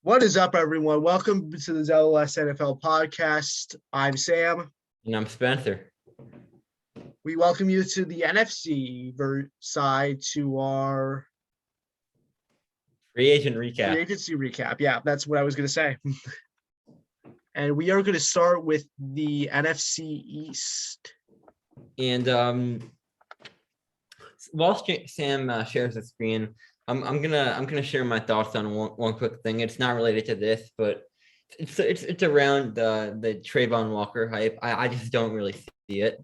What is up, everyone? Welcome to the ZLS NFL podcast. I'm Sam. And I'm Spencer. We welcome you to the NFC side to our Free agent recap. free agency recap. Yeah, that's what I was going to say. And we are going to start with the NFC East. And while Sam shares the screen, I'm gonna share my thoughts on one quick thing. It's not related to this, but it's around the Trayvon Walker hype. I just don't really see it.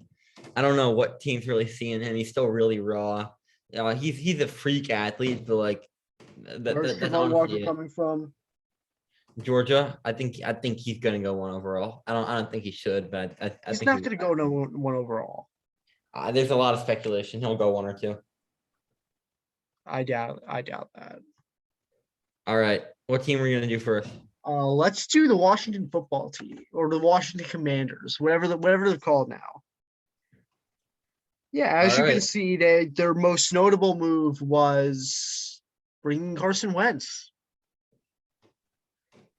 I don't know what team's really seeing him. He's still really raw. He's a freak athlete, but like Where's that's Trayvon Walker honestly coming from? Georgia. I think he's gonna go one overall. I don't think he should, but I He's think not going to go no one overall. There's a lot of speculation. He'll go one or two. I doubt that. All right. What team are you going to do first? Let's do the Washington football team or the Washington Commanders, whatever they're called now. Yeah, as you can see, their most notable move was bringing Carson Wentz.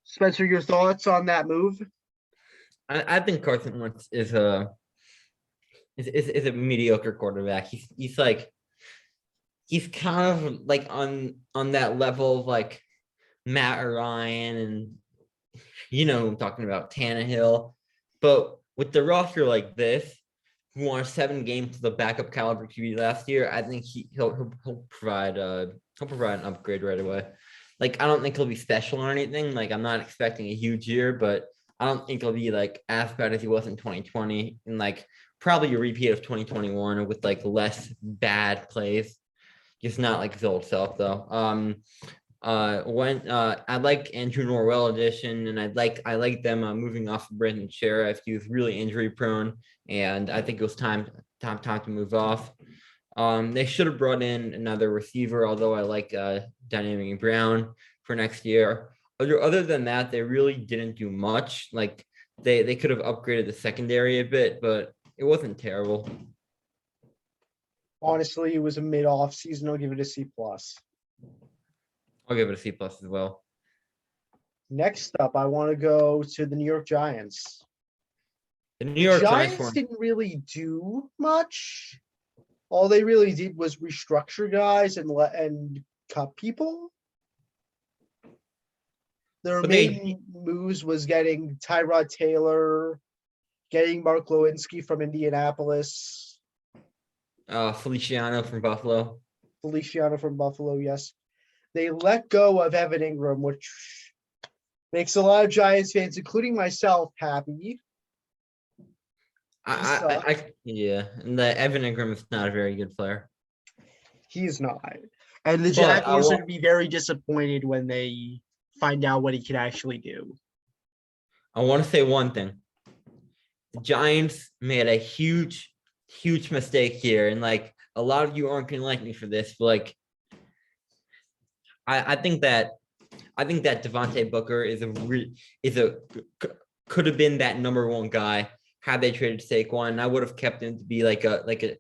Spencer, your thoughts on that move? I think Carson Wentz is a mediocre quarterback. He's kind of like on that level of like Matt Ryan and I'm talking about Tannehill. But with the roster like this, who won 7 games to the backup caliber QB last year, I think he'll provide an upgrade right away. Like I don't think he'll be special or anything. Like I'm not expecting a huge year, but I don't think he'll be like as bad as he was in 2020 and like probably a repeat of 2021 with like less bad plays. Just not like his old self though. I like Andrew Norwell addition, and I like them moving off of Brandon Sheriff. He was really injury prone, and I think it was time to move off. They should have brought in another receiver, although I like Dynamic Brown for next year. Other than that, they really didn't do much. Like they could have upgraded the secondary a bit, but it wasn't terrible. Honestly, it was a mid-off season. I'll give it a C+. I'll give it a C+ as well. Next up, I want to go to the New York Giants. The New York Giants didn't really do much. All they really did was restructure guys and cut people. Their main moves was getting Tyrod Taylor, getting Mark Lewinsky from Indianapolis. Feliciano from Buffalo, yes. They let go of Evan Ingram, which makes a lot of Giants fans, including myself, happy. and the Evan Ingram is not a very good player. He's not. And the Jaguars are going to be very disappointed when they find out what he can actually do. I want to say one thing. The Giants made a huge mistake here, and like a lot of you aren't gonna like me for this, but like I think that Devontae Booker could have been that number one guy had they traded Saquon. And I would have kept him to be like the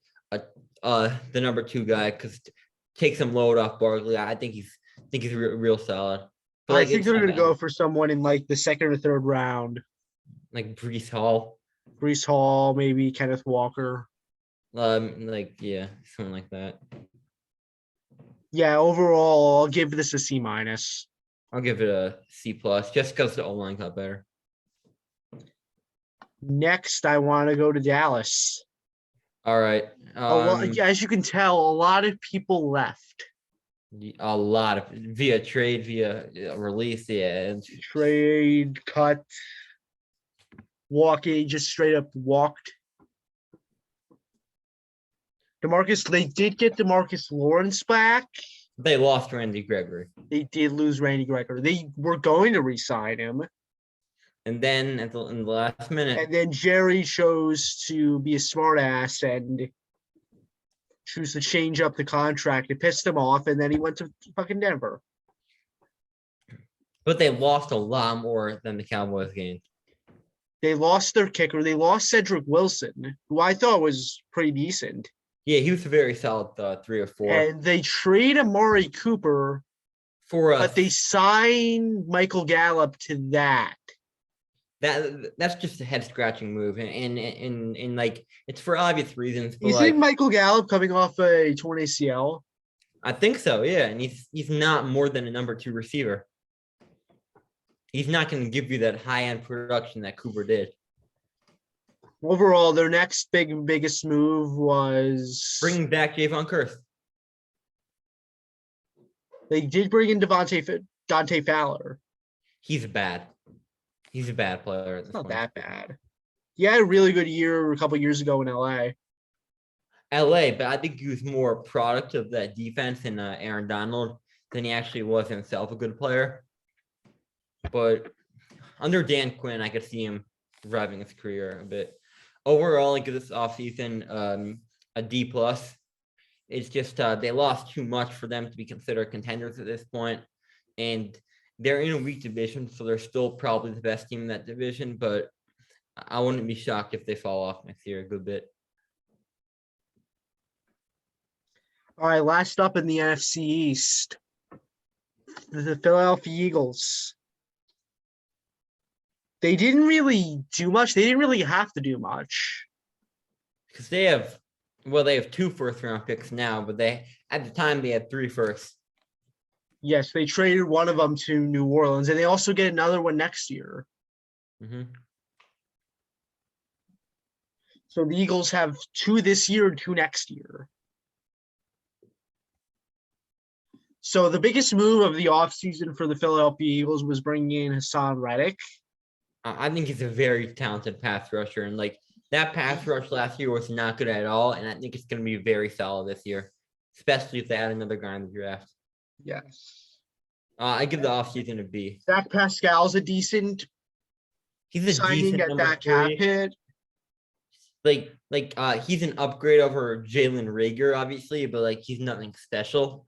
number 2 guy because take some load off Barkley. I think he's real solid. But I think they're going to go for someone in like the 2nd or 3rd round, like Breece Hall, maybe Kenneth Walker. Something like that. Yeah, overall, I'll give this a C-. I'll give it a C+, just because the O-line got better. Next, I want to go to Dallas. All right. As you can tell, a lot of people left. A lot of via trade, via release, yeah. Trade, cut, walking, just straight up walked. They did get DeMarcus Lawrence back. They lost Randy Gregory. They did lose Randy Gregory. They were going to re-sign him. And then in the last minute. And then Jerry chose to be a smartass and choose to change up the contract. It pissed him off, and then he went to fucking Denver. But they lost a lot more than the Cowboys gained. They lost their kicker. They lost Cedric Wilson, who I thought was pretty decent. Yeah, he was a very solid 3 or 4. And they trade Amari Cooper for But they signed Michael Gallup to that. that's just a head scratching move, and like it's for obvious reasons. But Isn't like Michael Gallup coming off a torn ACL? I think so, yeah. And he's not more than a number 2 receiver. He's not going to give you that high end production that Cooper did. Overall, their next biggest move was Bringing back Javon Curse. they did bring in Dante Fowler. He's bad. He's a bad player at this It's not point. that bad. He had a really good year a couple years ago in LA. LA, but I think he was more a product of that defense and Aaron Donald than he actually was himself a good player. But under Dan Quinn, I could see him driving his career a bit. Overall, like this offseason, a D+. It's just they lost too much for them to be considered contenders at this point. And they're in a weak division, so they're still probably the best team in that division. But I wouldn't be shocked if they fall off next year a good bit. All right, last up in the NFC East, the Philadelphia Eagles. They didn't really do much. They didn't really have to do much. Because they have 2 first-round picks now, but at the time they had 3 firsts. Yes, they traded one of them to New Orleans, and they also get another one next year. Mm-hmm. So the Eagles have 2 this year and 2 next year. So the biggest move of the offseason for the Philadelphia Eagles was bringing in Hassan Reddick. I think he's a very talented pass rusher, and like that pass rush last year was not good at all, and I think it's going to be very solid this year, especially if they add another guy in the draft. Yes. I give the offseason a B. Zach Pascal's a decent He's a signing decent at number that cap 3. hit. He's an upgrade over Jalen Reagor, obviously, but like he's nothing special.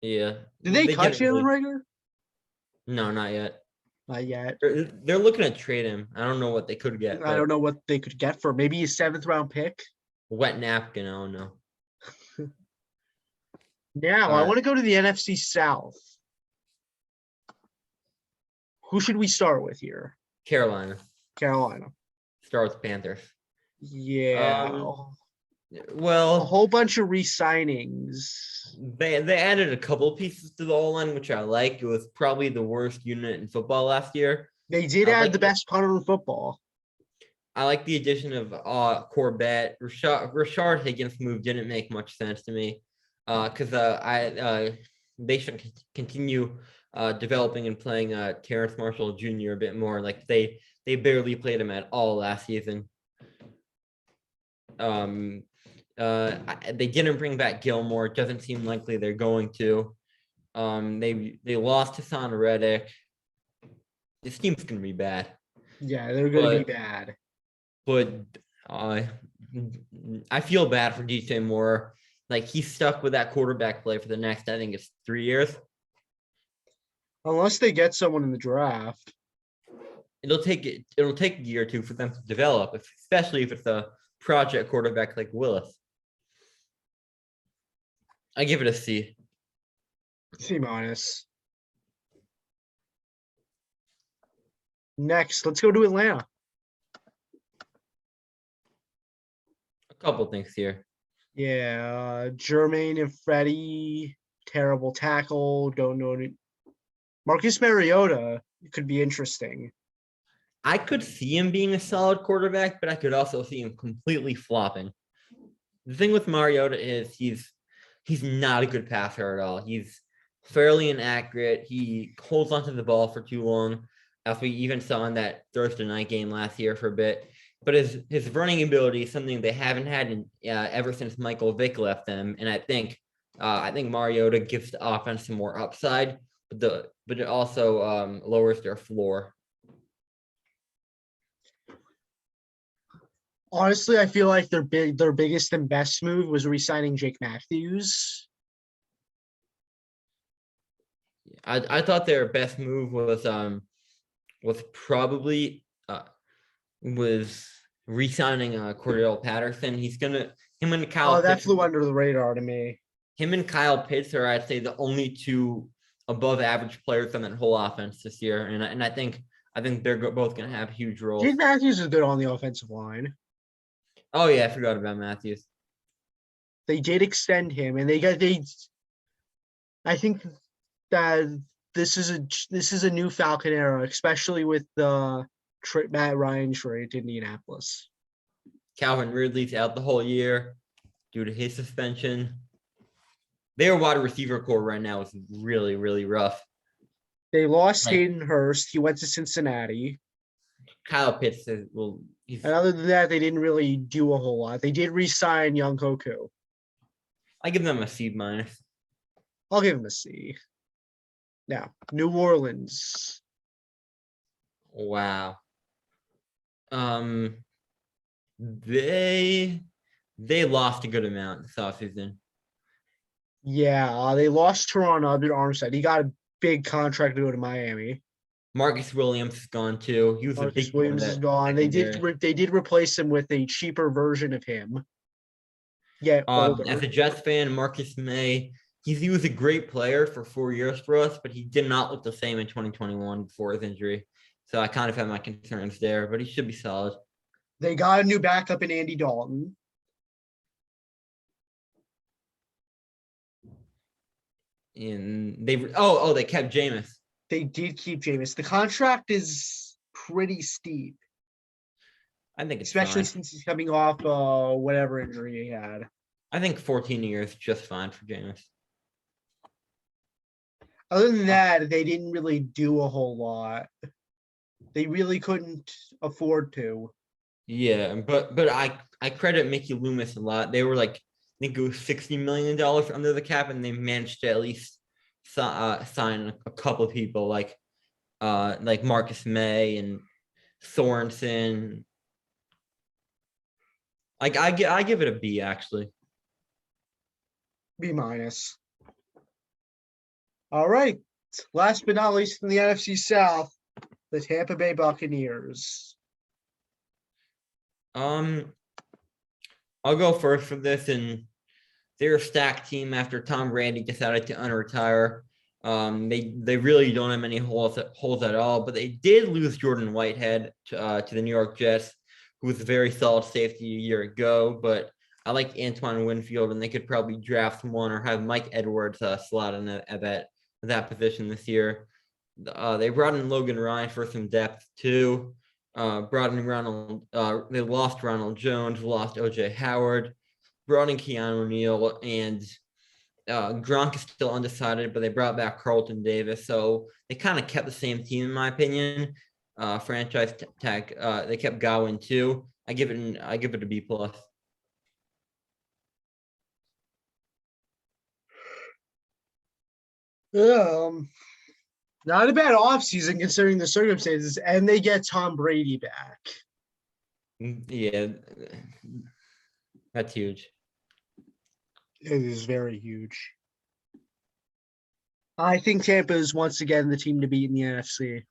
Yeah. Did they cut get him Jalen really- Reagor? No, not yet. Not yet. They're looking to trade him. I don't know what they could get. I don't know what they could get for maybe a 7th round pick. Wet napkin. I don't know. Now I want to go to the NFC South. Who should we start with here? Carolina. Carolina. Start with Panthers. Yeah. A Well, whole bunch of re-signings. they added a couple pieces to the O-line, which I like. It was probably the worst unit in football last year. They did add the best punter in football. I like the addition of Corbett. Rashard Higgins' move didn't make much sense to me because they should continue developing and playing Terrence Marshall Jr. a bit more. Like they barely played him at all last season. They didn't bring back Gilmore. It doesn't seem likely they're going to. They lost Hassan Reddick. This team's gonna be bad. Yeah, they're gonna be bad. But I feel bad for DJ Moore. Like he's stuck with that quarterback play for the next, I think it's 3 years. Unless they get someone in the draft. It'll take a year or 2 for them to develop, especially if it's a project quarterback like Willis. I give it a C. C-. Next, let's go to Atlanta. A couple things here. Yeah, Jermaine and Freddie, terrible tackle. Don't know. Marcus Mariota could be interesting. I could see him being a solid quarterback, but I could also see him completely flopping. The thing with Mariota is he's not a good passer at all. He's fairly inaccurate. He holds onto the ball for too long, as we even saw in that Thursday night game last year for a bit. But his running ability is something they haven't had ever since Michael Vick left them. And I think Mariota gives the offense some more upside, but it also lowers their floor. Honestly, I feel like their biggest and best move was re-signing Jake Matthews. I thought their best move was probably was re-signing Cordell Patterson. Him and Kyle. Oh, that flew under the radar to me. him and Kyle Pitts are, I'd say, the only two above average players on that whole offense this year, and I think they're both going to have huge roles. Jake Matthews is good on the offensive line. Oh yeah, I forgot about Matthews. They did extend him, and I think that this is a new Falcon era, especially with the Matt Ryan trade to Indianapolis. Calvin Ridley's out the whole year due to his suspension. Their wide receiver core right now is really, really rough. They lost Hayden Hurst. He went to Cincinnati. Kyle Pitts and other than that, they didn't really do a whole lot. They did re-sign Young Hoku. I give them a C-. I'll give him a C. Now, New Orleans. Wow. They lost a good amount this offseason. Yeah, they lost Toronto Albert Armstead. He got a big contract to go to Miami. Marcus Williams is gone too. He was Marcus Williams is gone. They did replace him with a cheaper version of him. Yeah, as a Jets fan, Marcus May, he was a great player for 4 years for us, but he did not look the same in 2021 before his injury. So I kind of have my concerns there, but he should be solid. They got a new backup in Andy Dalton. And they kept Jameis. They did keep Jameis. The contract is pretty steep. I think it's especially fine. Since he's coming off whatever injury he had. I think 14 years is just fine for Jameis. Other than that, they didn't really do a whole lot. They really couldn't afford to. Yeah, but I credit Mickey Loomis a lot. They were like, I think it was $60 million under the cap, and they managed to at least sign a couple of people like Marcus May and Sorensen. Like I give it a B actually. B-. All right. Last but not least in the NFC South, the Tampa Bay Buccaneers. I'll go first for this, and they're a stacked team after Tom Brady decided to unretire. They really don't have many holes at all, but they did lose Jordan Whitehead to the New York Jets, who was a very solid safety a year ago. But I like Antoine Winfield, and they could probably draft someone or have Mike Edwards slot in at that position this year. They brought in Logan Ryan for some depth too. Brought in they lost Ronald Jones, lost OJ Howard, brought in Keanu Neal, and Gronk is still undecided, but they brought back Carlton Davis. So they kind of kept the same team, in my opinion. Franchise tag. They kept Godwin too. I give it a B+. Not a bad offseason considering the circumstances, and they get Tom Brady back. Yeah, that's huge. It is very huge. I think Tampa is once again the team to beat in the NFC.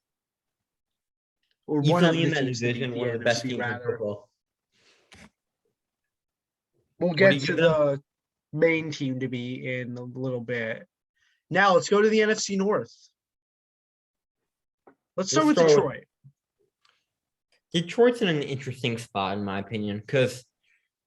Or one of the teams to beat one of the best teams in football. We'll get to the main team to be in a little bit. Now let's go to the NFC North. Let's start with Detroit. Detroit's in an interesting spot, in my opinion, because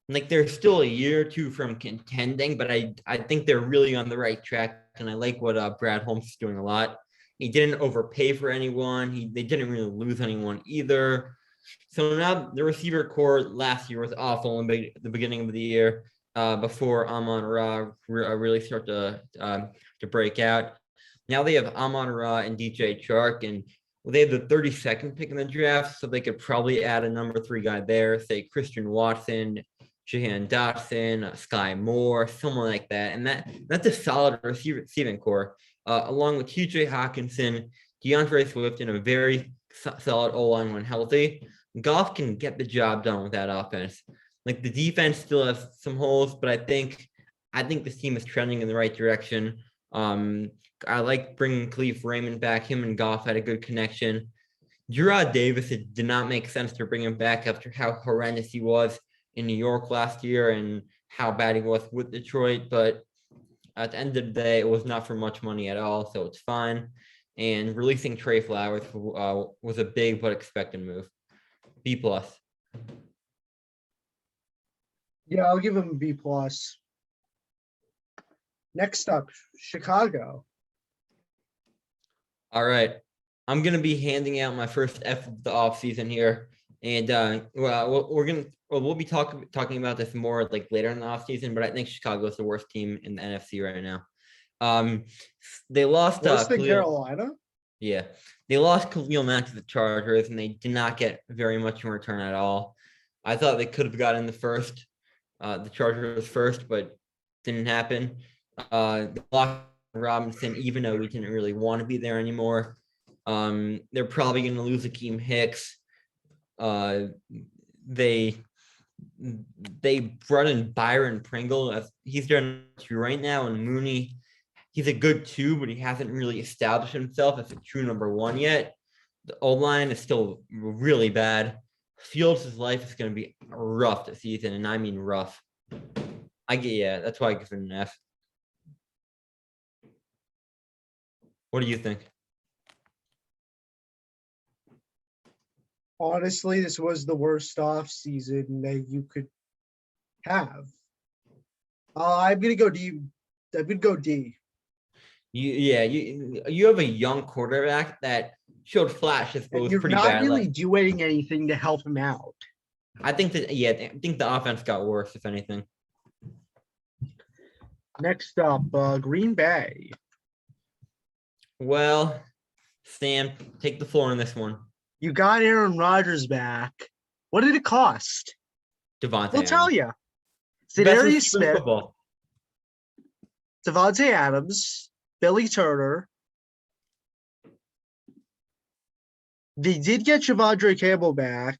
they're still a year or two from contending, but I think they're really on the right track, and I like what Brad Holmes is doing a lot. He didn't overpay for anyone. They didn't really lose anyone either. So now the receiver core last year was awful in the beginning of the year before Amon-Ra really start to break out. Now they have Amon-Ra and DJ Chark, and they have the 32nd pick in the draft, so they could probably add a number 3 guy there, say Christian Watson, Jahan Dotson, Sky Moore, someone like that. And that's a solid receiving core, along with TJ Hawkinson, DeAndre Swift, and a very solid O-line when healthy. Goff can get the job done with that offense. The defense still has some holes, but I think this team is trending in the right direction. I like bringing Khalif Raymond back. Him and Goff had a good connection. Gerard Davis, it did not make sense to bring him back after how horrendous he was in New York last year and how bad he was with Detroit. But At the end of the day, it was not for much money at all, so it's fine. And releasing Trey Flowers was a big but expected move. B plus. Yeah, I'll give him a B plus. Next up, Chicago. All right. I'm gonna be handing out my first F of the offseason here. And we'll be talking about this more like later in the offseason, but I think Chicago is the worst team in the NFC right now. They lost Worse than Carolina? Yeah, they lost Khalil Mack to the Chargers, and they did not get very much in return at all. I thought they could have gotten the Chargers first, but didn't happen. They lost Robinson, even though we didn't really want to be there anymore. They're probably going to lose Akeem Hicks. They brought in Byron Pringle. He's there right now, and Mooney. He's a good 2, but he hasn't really established himself as a true number 1 yet. The O-line is still really bad. Fields' life is going to be rough this season, and I mean rough. That's why I give it an F. What do you think? Honestly, this was the worst off season that you could have. I'm gonna go D. I'm gonna go D. You have a young quarterback that showed flashes, but And was you're pretty not bad. really doing anything to help him out. I think the offense got worse, if anything. Next up, Green Bay. Well, Sam, take the floor on this one. You got Aaron Rodgers back. What did it cost? Devontae We'll tell Adams. you. Best Za'Darius receiver in Smith, football. Devontae Adams, Billy Turner. They did get Javondre Campbell back.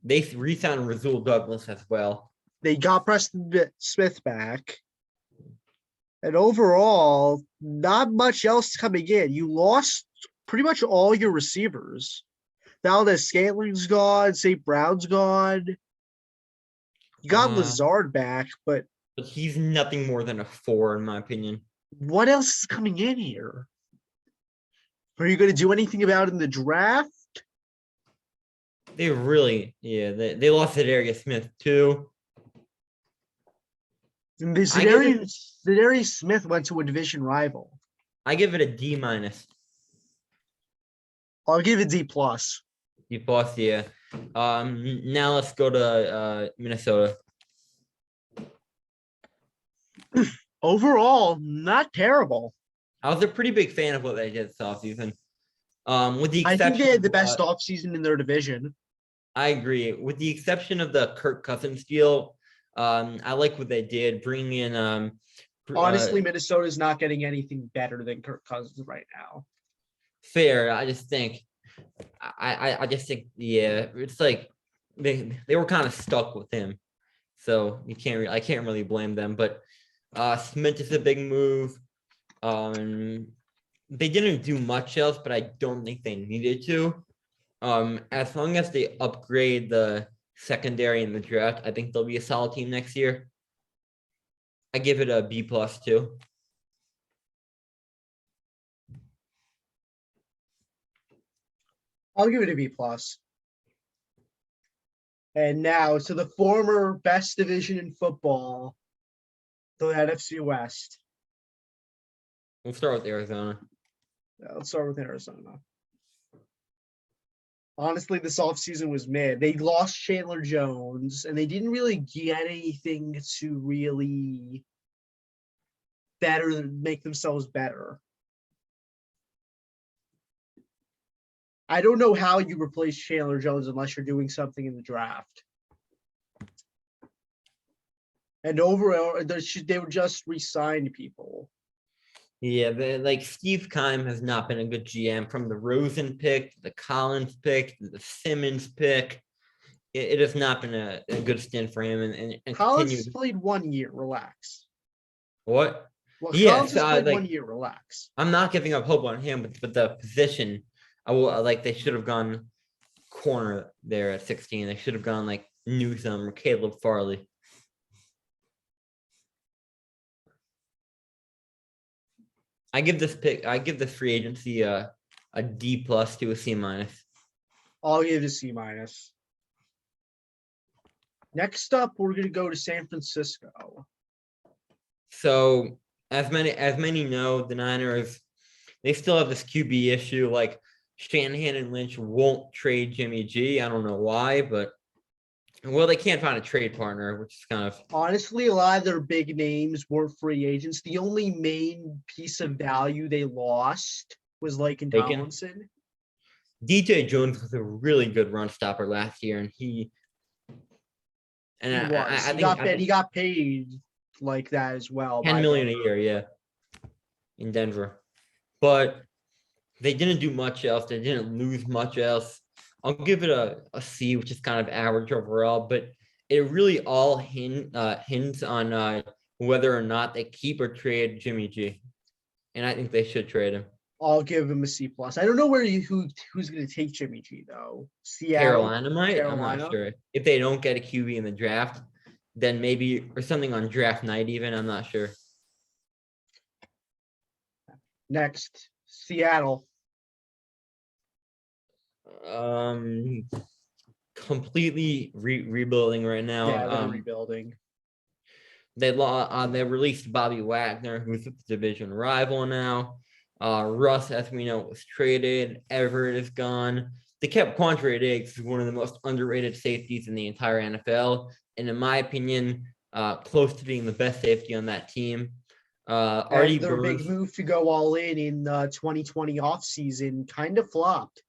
They re-signed Rasul Douglas as well. They got Preston Smith back. And overall, not much else coming in. You lost pretty much all your receivers. Valdez Scantling's gone. St. Brown's gone. You got Lazard back, but he's nothing more than a 4, in my opinion. what else is coming in here? Are you going to do anything about it in the draft? They lost Za'Darius Smith too. And Za'Darius Smith went to a division rival. I give it a D minus. I'll give it D plus. D plus, yeah. Now let's go to Minnesota. Overall, not terrible. I was a pretty big fan of what they did this offseason. With the I exception, think they had the best offseason in their division. I agree. With the exception of the Kirk Cousins deal, I like what they did. Bring in. Honestly, Minnesota's not getting anything better than Kirk Cousins right now. Fair. I just think, it's like they were kind of stuck with him, so I can't really blame them. But Smith is a big move. They didn't do much else, but I don't think they needed to. As long as they upgrade the secondary in the draft, I think they'll be a solid team next year. I give it a B plus too. I'll give it a B plus. And now to the former best division in football, the NFC West. We'll start with Arizona. Let's start with Arizona. Honestly, this offseason was mid. They lost Chandler Jones, and they didn't really get anything to really make themselves better. I don't know how you replace Chandler Jones unless you're doing something in the draft. And overall, they were just re-signed people. Yeah, Steve Keim has not been a good GM from the Rosen pick, the Collins pick, the Simmons pick. It has not been a good stint for him. And Collins played 1 year. Relax. What? Well, Collins has played 1 year. Relax. I'm not giving up hope on him, but the position, they should have gone corner there at 16. They should have gone Newsom or Caleb Farley. I give this free agency a D plus to a C minus. I'll give it a C minus. Next up, we're gonna go to San Francisco. So as many know, the Niners, they still have this QB issue. Like Shanahan and Lynch won't trade Jimmy G. I don't know why, but well, they can't find a trade partner, which is kind of Honestly, a lot of their big names were free agents. The only main piece of value they lost was Laken taken. Tomlinson. DJ Jones was a really good run stopper last year, and He I was. He got paid like that as well. 10 million a year, yeah, in Denver. But they didn't do much else. They didn't lose much else. I'll give it a C, which is kind of average overall, but it really all hints on whether or not they keep or trade Jimmy G. And I think they should trade him. I'll give him a C plus. I don't know who's going to take Jimmy G though. Seattle, Carolina might. Carolina. I'm not sure. If they don't get a QB in the draft, then maybe or something on draft night even. I'm not sure. Next, Seattle. Completely rebuilding right now. Yeah, they're rebuilding. They released Bobby Wagner, who's the division rival now. Russ, as we know, was traded. Everett is gone. They kept Quandre Diggs, who's one of the most underrated safeties in the entire NFL, and in my opinion, close to being the best safety on that team. Artie their Burns, big move to go all in the 2020 offseason kind of flopped.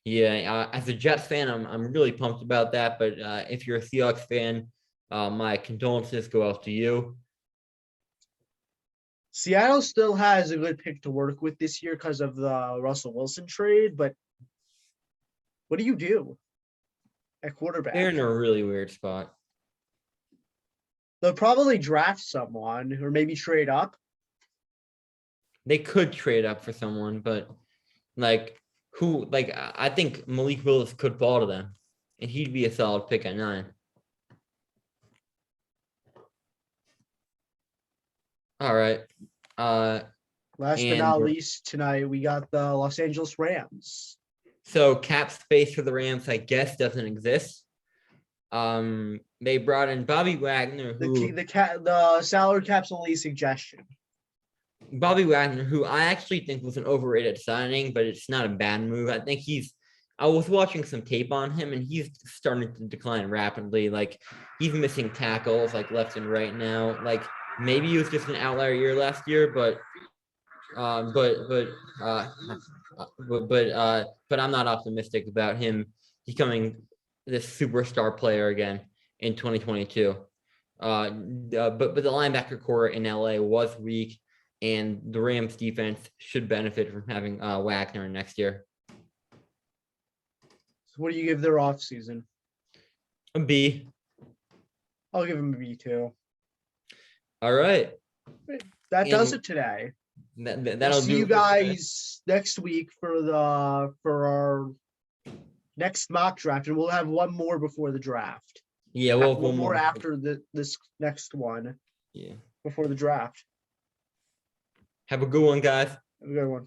Yeah, as a Jets fan, I'm really pumped about that. But if you're a Seahawks fan, my condolences go out to you. Seattle still has a good pick to work with this year because of the Russell Wilson trade, but what do you do at quarterback? They're in a really weird spot. They'll probably draft someone or maybe trade up. They could trade up for someone, but I think Malik Willis could fall to them, and he'd be a solid pick at 9. All right. Last but not least, tonight we got the Los Angeles Rams. So cap space for the Rams, I guess, doesn't exist. They brought in Bobby Wagner, the salary cap's only a suggestion. Bobby Wagner, who I actually think was an overrated signing, but it's not a bad move. I think I was watching some tape on him, and he's starting to decline rapidly. Like he's missing tackles like left and right now. Like maybe he was just an outlier year last year, but I'm not optimistic about him becoming this superstar player again in 2022. But the linebacker core in LA was weak, and the Rams defense should benefit from having Wagner next year. So what do you give their offseason? A B. I'll give them a B too. All right. That does it today. That'll see you guys next week for our next mock draft, and we'll have one more before the draft. Yeah, one more after this next one. Yeah, before the draft. Have a good one, guys. Have a good one.